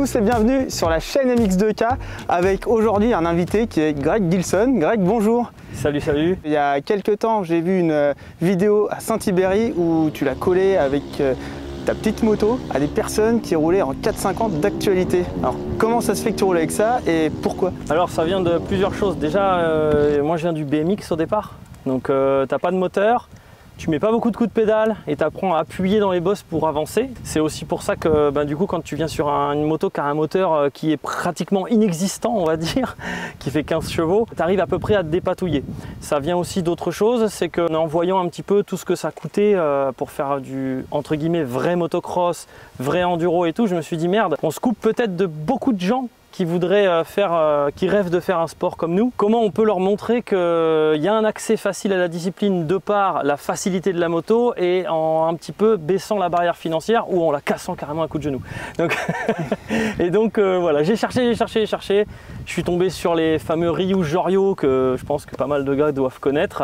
tous et bienvenue sur la chaîne MX2K avec aujourd'hui un invité qui est Greg Gilson. Greg, bonjour. Salut, salut. Il y a quelques temps, j'ai vu une vidéo à Saint-Thibéry où tu l'as collé avec ta petite moto à des personnes qui roulaient en 450 d'actualité. Alors, comment ça se fait que tu roules avec ça et pourquoi? Alors, ça vient de plusieurs choses. Déjà, moi je viens du BMX au départ. Donc, t'as pas de moteur. Tu mets pas beaucoup de coups de pédale et tu apprends à appuyer dans les bosses pour avancer. C'est aussi pour ça que du coup quand tu viens sur une moto qui a un moteur qui est pratiquement inexistant, on va dire, qui fait 15 chevaux, tu arrives à peu près à te dépatouiller. Ça vient aussi d'autre chose, c'est qu'en voyant un petit peu tout ce que ça coûtait pour faire du entre guillemets vrai motocross, vrai enduro et tout, je me suis dit merde, on se coupe peut-être de beaucoup de gens qui voudraient qui rêvent de faire un sport comme nous. Comment on peut leur montrer qu'il y a un accès facile à la discipline de par la facilité de la moto et en un petit peu baissant la barrière financière ou en la cassant carrément un coup de genou. Donc, voilà, j'ai cherché. Je suis tombé sur les fameux Ryu Jorio que je pense que pas mal de gars doivent connaître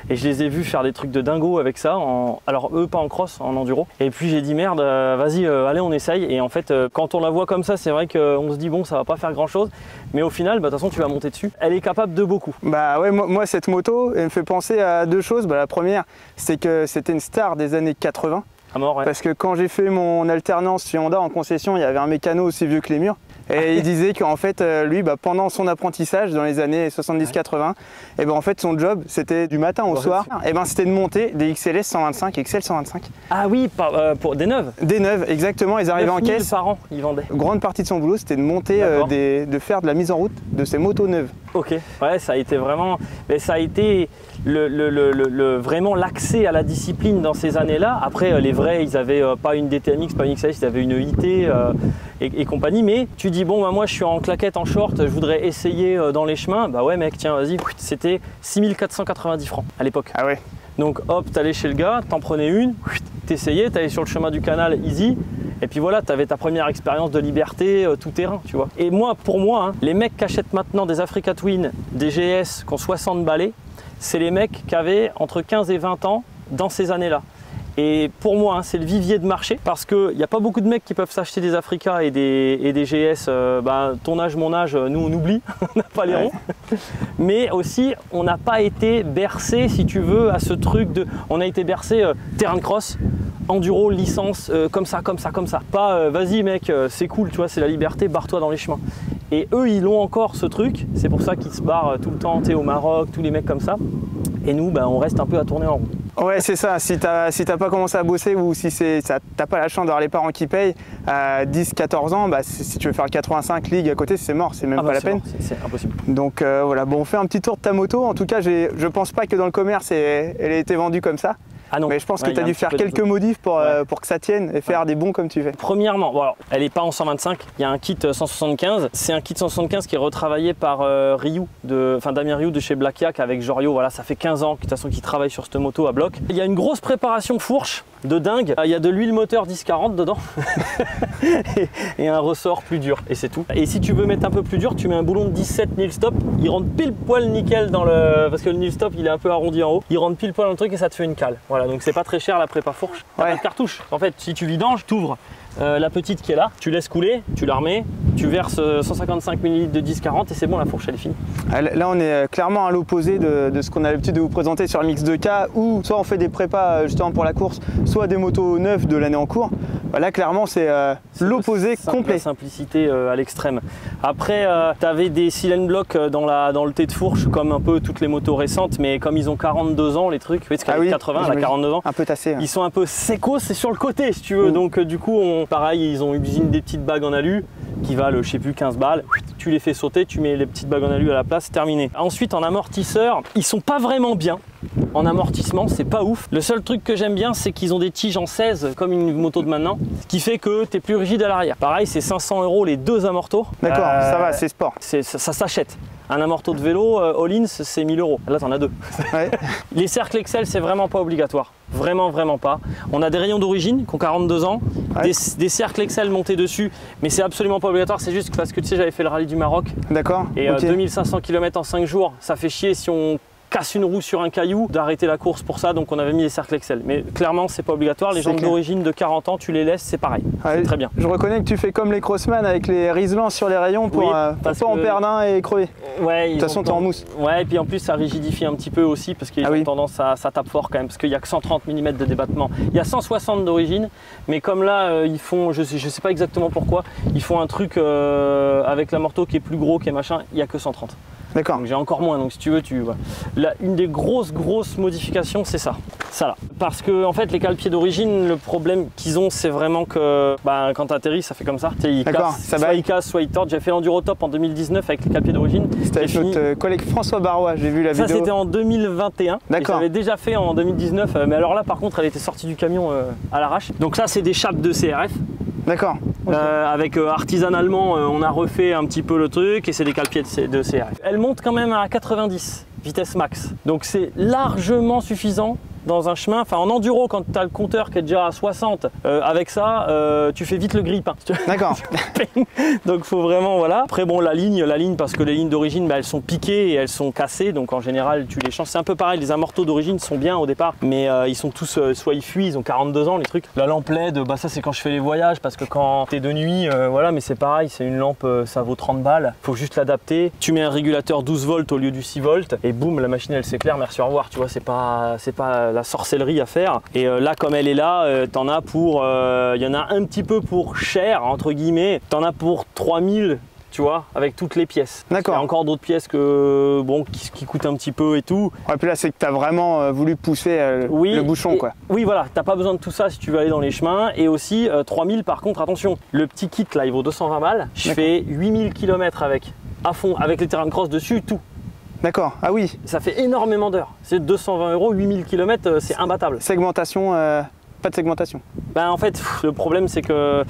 et je les ai vus faire des trucs de dingo avec ça. Alors eux pas en cross, en enduro. Et puis j'ai dit merde, vas-y, allez on essaye. Et en fait, quand on la voit comme ça, c'est vrai qu'on se dit bon, ça va pas faire grand chose, mais au final, de toute façon, tu vas monter dessus. Elle est capable de beaucoup. Bah ouais, moi cette moto, elle me fait penser à deux choses. Bah, la première, c'est que c'était une star des années 80. À mort, ouais. Parce que quand j'ai fait mon alternance chez Honda en concession, il y avait un mécano aussi vieux que les murs. Et il disait qu'en fait, lui, pendant son apprentissage dans les années 70-80, et en fait, son job, c'était du matin au soir, c'était de monter des XLS 125, XL 125. Ah oui, pour des neuves. Des neuves, exactement. Ils arrivaient en caisse. Par an, ils vendaient. Grande partie de son boulot, c'était de monter, de faire de la mise en route de ces motos neuves. Ok, ouais, ça a été vraiment, mais ça a été vraiment l'accès à la discipline dans ces années-là. Après, les vrais, ils avaient pas une DTMX, pas une XLS, ils avaient une IT et compagnie. Mais tu dis bon, moi je suis en claquette, en short, je voudrais essayer dans les chemins. Bah ouais, mec, tiens, vas-y. C'était 6490 francs à l'époque. Ah ouais. Donc hop, t'allais chez le gars, t'en prenais une, t'essayais, t'allais sur le chemin du canal easy. Et puis voilà, tu avais ta première expérience de liberté tout terrain, tu vois. Et moi, pour moi, les mecs qui achètent maintenant des Africa Twin, des GS qui ont 60 balais, c'est les mecs qui avaient entre 15 et 20 ans dans ces années-là. Et pour moi, c'est le vivier de marché parce qu'il n'y a pas beaucoup de mecs qui peuvent s'acheter des Africa et des GS. Ton âge, mon âge, nous on oublie, on n'a pas les ronds. Mais aussi, on n'a pas été bercé, si tu veux, à ce truc de... On a été bercé terrain de cross, enduro, licence, comme ça. Pas vas-y mec, c'est cool, tu vois, c'est la liberté, barre-toi dans les chemins. Et eux, ils ont encore ce truc, c'est pour ça qu'ils se barrent tout le temps, au Maroc, tous les mecs comme ça. Et nous, on reste un peu à tourner en rond. Ouais, c'est ça. Si t'as pas commencé à bosser ou si t'as pas la chance d'avoir les parents qui payent à 10-14 ans, si tu veux faire le 85 League à côté, c'est mort, c'est même pas la peine. C'est impossible. Donc voilà, bon, on fait un petit tour de ta moto. En tout cas, je pense pas que dans le commerce, elle ait été vendue comme ça. Ah non. Mais je pense que tu as dû faire quelques modifs pour que ça tienne et faire des bons comme tu fais. Premièrement, elle n'est pas en 125, il y a un kit 175. C'est un kit 175 qui est retravaillé par Damien Rioux de chez Black Yak avec Jorio. Voilà, ça fait 15 ans de toute façon qu'il travaille sur cette moto à bloc. Il y a une grosse préparation fourche de dingue. Il y a de l'huile moteur 1040 dedans et un ressort plus dur et c'est tout. Et si tu veux mettre un peu plus dur, tu mets un boulon de 17 nil stop. Il rentre pile poil nickel dans le... Parce que le nil stop, il est un peu arrondi en haut. Il rentre pile poil dans le truc et ça te fait une cale. Voilà, donc c'est pas très cher la prépa fourche. Pas de cartouche. En fait, si tu vidanges, tu ouvres la petite qui est là, tu laisses couler, tu la remets, tu verses 155 ml de 10-40 et c'est bon, la fourche elle est finie. Là on est clairement à l'opposé de ce qu'on a l'habitude de vous présenter sur le MX2K où soit on fait des prépas justement pour la course, soit des motos neuves de l'année en cours. Là clairement c'est l'opposé complet. La simplicité à l'extrême. Après tu avais des silent blocks dans le T de fourche comme un peu toutes les motos récentes, mais comme ils ont 42 ans les trucs, parce qu'avec 80 elle a 42 ans, un peu tassé, hein. Ils sont un peu sécos, c'est sur le côté si tu veux, donc du coup pareil, ils ont usiné des petites bagues en alu qui valent, je sais plus, 15 balles. Tu les fais sauter, tu mets les petites bagues en alu à la place, c'est terminé. Ensuite, en amortisseur, ils sont pas vraiment bien. En amortissement, c'est pas ouf. Le seul truc que j'aime bien, c'est qu'ils ont des tiges en 16, comme une moto de maintenant, ce qui fait que tu es plus rigide à l'arrière. Pareil, c'est 500 € les deux amortos. D'accord, ça va, c'est sport. Ça s'achète. Un amorto de vélo, all-in, c'est 1000 €. Là, t'en as deux. Ouais. Les cercles Excel, c'est vraiment pas obligatoire. Vraiment, vraiment pas. On a des rayons d'origine qui ont 42 ans, des cercles Excel montés dessus, mais c'est absolument pas obligatoire. C'est juste parce que tu sais, j'avais fait le rallye du Maroc. D'accord. Et 2500 km en 5 jours, ça fait chier si on casse une roue sur un caillou, d'arrêter la course pour ça. Donc on avait mis les cercles Excel. Mais clairement, c'est pas obligatoire. Les jantes d'origine de 40 ans, tu les laisses, c'est pareil. Ouais, très bien. Je reconnais que tu fais comme les crossman avec les riselants sur les rayons pour pas en perdre un et crever. Ouais, de toute façon, t'es en mousse. Ouais, et puis en plus, ça rigidifie un petit peu aussi parce qu'ils ont tendance à ça tape fort quand même. Parce qu'il n'y a que 130 mm de débattement. Il y a 160 d'origine, mais comme là, ils font, je sais pas exactement pourquoi, ils font un truc avec l'amorto qui est plus gros, qui est machin, il n'y a que 130. D'accord. J'ai encore moins, donc si tu veux, Là, une des grosses modifications, c'est ça là. Parce que en fait, les cale-pieds d'origine, le problème qu'ils ont, c'est vraiment que quand tu atterris, ça fait comme ça. Ils cassent, soit ils tordent. J'ai fait l'Endurotop en 2019 avec les cale-pieds d'origine. C'était avec notre collègue François Barrois, j'ai vu la vidéo. Ça, c'était en 2021. D'accord. J'avais déjà fait en 2019, mais alors là, par contre, elle était sortie du camion à l'arrache. Donc ça, c'est des chapes de CRF. D'accord. Avec artisanalement, on a refait un petit peu le truc et c'est des cale-pieds de CRF. Elle monte quand même à 90, vitesse max. Donc c'est largement suffisant dans un chemin, enfin en enduro quand tu as le compteur qui est déjà à 60, avec ça tu fais vite le grip. Hein. D'accord. Donc faut vraiment, voilà. Après bon, la ligne parce que les lignes d'origine elles sont piquées et elles sont cassées, donc en général tu les changes. C'est un peu pareil, les amortos d'origine sont bien au départ, mais ils sont tous, soit ils fuient, ils ont 42 ans les trucs. La lampe LED, ça c'est quand je fais les voyages, parce que quand t'es de nuit, voilà, mais c'est pareil, c'est une lampe, ça vaut 30 balles, faut juste l'adapter. Tu mets un régulateur 12 volts au lieu du 6 volts et boum, la machine elle s'éclaire, merci au revoir, tu vois, c'est pas la sorcellerie à faire. Et là, comme elle est là, t'en as pour, il y en a un petit peu pour cher, entre guillemets, t'en as pour 3000, tu vois, avec toutes les pièces. D'accord. Il y a encore d'autres pièces que, bon, qui coûtent un petit peu et tout. Ouais, puis là, c'est que t'as vraiment voulu pousser le bouchon, quoi. Oui, voilà, t'as pas besoin de tout ça si tu veux aller dans les chemins. Et aussi, 3000, par contre, attention, le petit kit, là, il vaut 220 balles. Je fais 8000 km avec, à fond, avec les terrains de cross dessus, tout. D'accord, ah oui. Ça fait énormément d'heures. C'est 220 €, 8000 km, c'est imbattable. Segmentation, pas de segmentation. En fait, le problème c'est que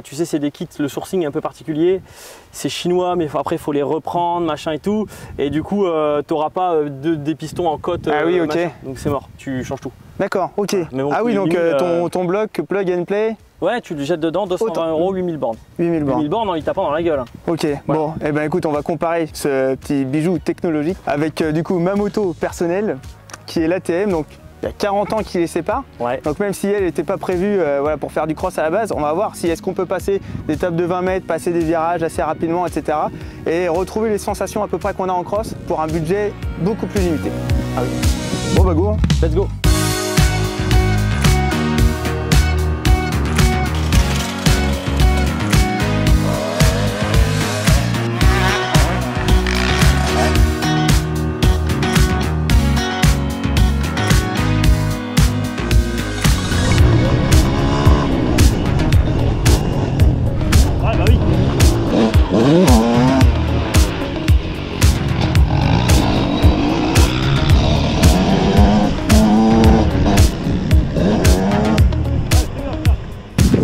tu sais, c'est des kits, le sourcing est un peu particulier. C'est chinois, mais après il faut les reprendre, machin et tout. Et du coup, tu n'auras pas des pistons en cote. Ah oui, ok. Donc c'est mort, tu changes tout. D'accord, ok. Voilà. Bon, ah oui, donc ton bloc plug and play. Ouais, tu le jettes dedans, 220 €, 8000 bornes. 8000 bornes. 8000 bornes en y tapant dans la gueule. Ok, voilà. Bon, et ben écoute, on va comparer ce petit bijou technologique avec du coup ma moto personnelle qui est l'ATM, donc il y a 40 ans qui les sépare. Ouais. Donc même si elle n'était pas prévue voilà, pour faire du cross à la base, on va voir si est-ce qu'on peut passer des tables de 20 mètres, passer des virages assez rapidement, etc. Et retrouver les sensations à peu près qu'on a en cross pour un budget beaucoup plus limité. Ah oui. Bon bah go. Let's go.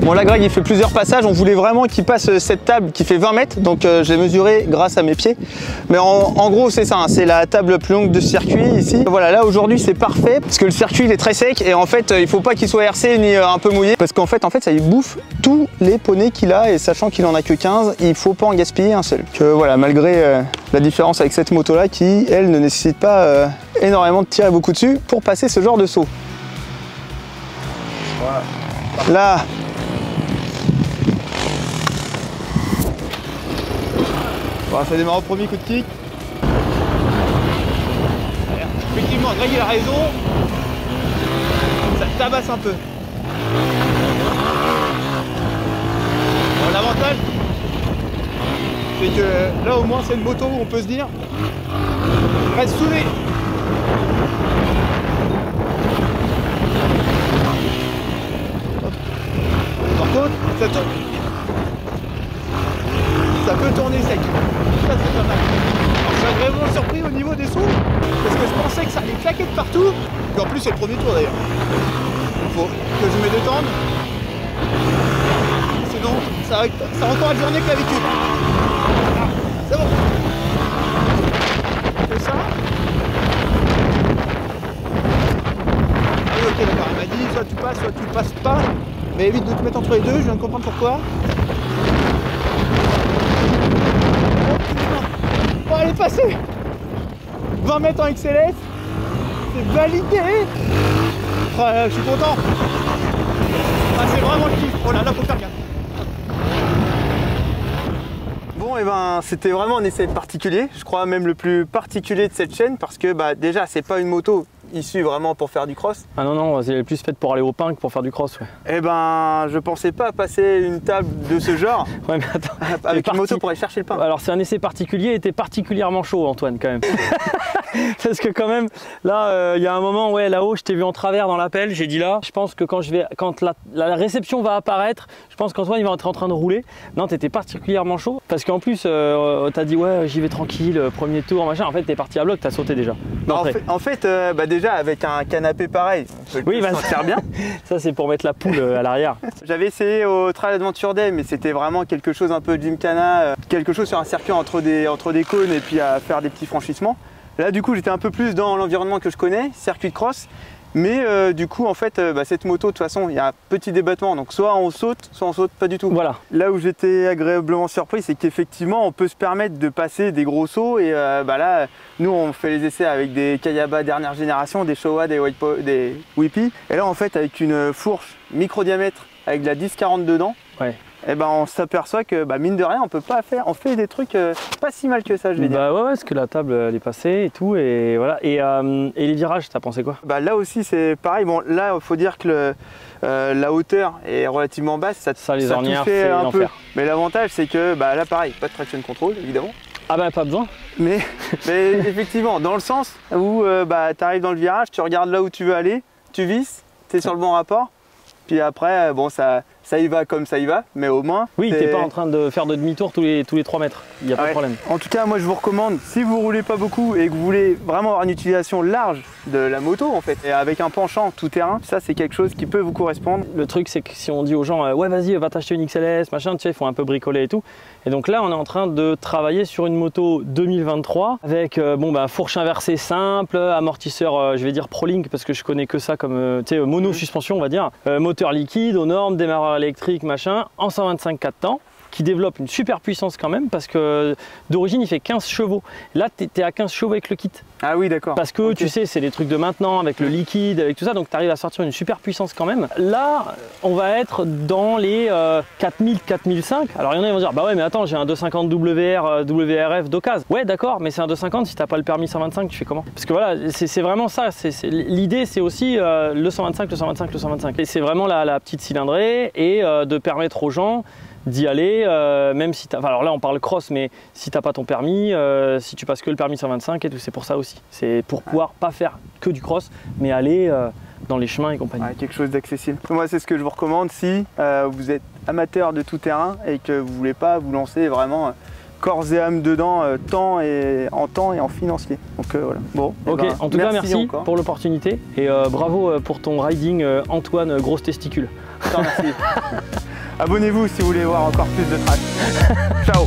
Bon là Greg il fait plusieurs passages, on voulait vraiment qu'il passe cette table qui fait 20 mètres, donc j'ai mesuré grâce à mes pieds. Mais en gros c'est ça, hein, c'est la table la plus longue de circuit ici. Voilà, là aujourd'hui c'est parfait parce que le circuit il est très sec et en fait il faut pas qu'il soit RC ni un peu mouillé parce qu'en fait ça il bouffe tous les poneys qu'il a et sachant qu'il en a que 15, il faut pas en gaspiller un seul. Que voilà, malgré la différence avec cette moto là qui elle ne nécessite pas énormément de tirer beaucoup dessus pour passer ce genre de saut. Voilà. Là bon, ça démarre au premier coup de kick. Effectivement, Greg il a raison. Ça tabasse un peu. Bon, l'avantage, c'est que là au moins c'est une moto où on peut se dire reste soudé. Par contre, ça peut tourner sec. Ça c'est pas mal. Alors, je suis agréablement surpris au niveau des sauts parce que je pensais que ça allait claquer de partout. Et en plus c'est le premier tour d'ailleurs. Il faut que je me détende. Sinon ça va encore être journée clavicule. Ah, c'est bon. On fait ça. Ah oui, ok d'accord, elle m'a dit soit tu passes pas. Mais évite de te mettre entre les deux, je viens de comprendre pourquoi. Oh, elle est passée. 20 mètres en XLS, c'est validé. Oh, je suis content. Ah, c'est vraiment le kiff. Oh là là, faut faire gaffe. Bon, et ben c'était vraiment un essai particulier, je crois même le plus particulier de cette chaîne, parce que bah, déjà c'est pas une moto issue vraiment pour faire du cross. Ah non, non, c'est plus faite pour aller au pain que pour faire du cross. Ouais. Et ben je pensais pas passer une table de ce genre Ouais, mais attends, avec une moto pour aller chercher le pain. Alors c'est un essai particulier et t'es particulièrement chaud Antoine quand même. Parce que quand même, là, il y a un moment, ouais, là-haut, je t'ai vu en travers dans l'appel, j'ai dit là, je pense que quand la réception va apparaître, je pense qu'Antoine il va être en train de rouler. Non, t'étais particulièrement chaud, parce qu'en plus, t'as dit ouais, j'y vais tranquille, premier tour, machin. En fait, t'es parti à bloc, t'as sauté déjà. En fait, bah, déjà avec un canapé pareil, on peut se sentir bien. Ça, c'est pour mettre la poule à l'arrière. J'avais essayé au Trail Adventure Day, mais c'était vraiment quelque chose un peu gymkhana, quelque chose sur un circuit entre des cônes et puis à faire des petits franchissements. Là du coup j'étais un peu plus dans l'environnement que je connais, circuit de cross, mais du coup en fait bah, cette moto de toute façon il y a un petit débattement, donc soit on saute pas du tout. Voilà. Là où j'étais agréablement surpris, c'est qu'effectivement on peut se permettre de passer des gros sauts et bah là nous on fait les essais avec des Kayaba dernière génération, des Showa, des Whippy, et là en fait avec une fourche micro diamètre avec de la 10-40 dedans. Ouais. Et ben on s'aperçoit que bah, mine de rien on peut pas faire, on fait des trucs pas si mal que ça je vais dire. Bah ouais, parce que la table elle est passée et tout et voilà. Et les virages, t'as pensé quoi? Bah là aussi c'est pareil, bon là il faut dire que la hauteur est relativement basse, ça les ornières fait un peu. Mais l'avantage c'est que bah, là pareil, pas de traction control évidemment. Ah bah pas besoin. Mais effectivement dans le sens où bah, tu arrives dans le virage, tu regardes là où tu veux aller, tu visses, tu es sur le bon rapport, puis après bon ça y va comme ça y va, mais au moins... Oui, t'es pas en train de faire de demi-tour tous les 3 mètres, il n'y a pas de problème. En tout cas, moi je vous recommande, si vous roulez pas beaucoup et que vous voulez vraiment avoir une utilisation large de la moto en fait, et avec un penchant tout terrain, ça c'est quelque chose qui peut vous correspondre. Le truc c'est que si on dit aux gens, ouais vas-y, va t'acheter une XLS, machin, tu sais, ils font un peu bricoler et tout. Et donc là, on est en train de travailler sur une moto 2023 avec bon, bah, fourche inversée simple, amortisseur, je vais dire ProLink parce que je connais que ça comme mono-suspension, on va dire, moteur liquide aux normes, démarreur électrique, machin, en 125 4 temps, qui développe une super puissance quand même parce que d'origine il fait 15 chevaux. Là tu es à 15 chevaux avec le kit. Ah oui d'accord. Parce que tu sais c'est des trucs de maintenant avec le liquide, avec tout ça, donc tu arrives à sortir une super puissance quand même. Là on va être dans les 4000, 4005. Alors il y en a qui vont dire bah ouais mais attends j'ai un 250 WRF d'occasion. Ouais d'accord mais c'est un 250 si t'as pas le permis 125 tu fais comment? Parce que voilà c'est vraiment ça, l'idée c'est aussi le 125, le 125, le 125. Et c'est vraiment la petite cylindrée et de permettre aux gens d'y aller, même si alors là on parle cross, mais si t'as pas ton permis, si tu passes que le permis 125 et tout, c'est pour ça aussi. C'est pour pouvoir pas faire que du cross, mais aller dans les chemins et compagnie. Ouais, quelque chose d'accessible. Moi c'est ce que je vous recommande si vous êtes amateur de tout terrain et que vous voulez pas vous lancer vraiment corps et âme dedans, temps et en financier. Donc voilà. Bon. Ok, ben, en tout cas merci pour l'opportunité et bravo pour ton riding Antoine grosse testicule. Merci. Abonnez-vous si vous voulez voir encore plus de trash. Ciao.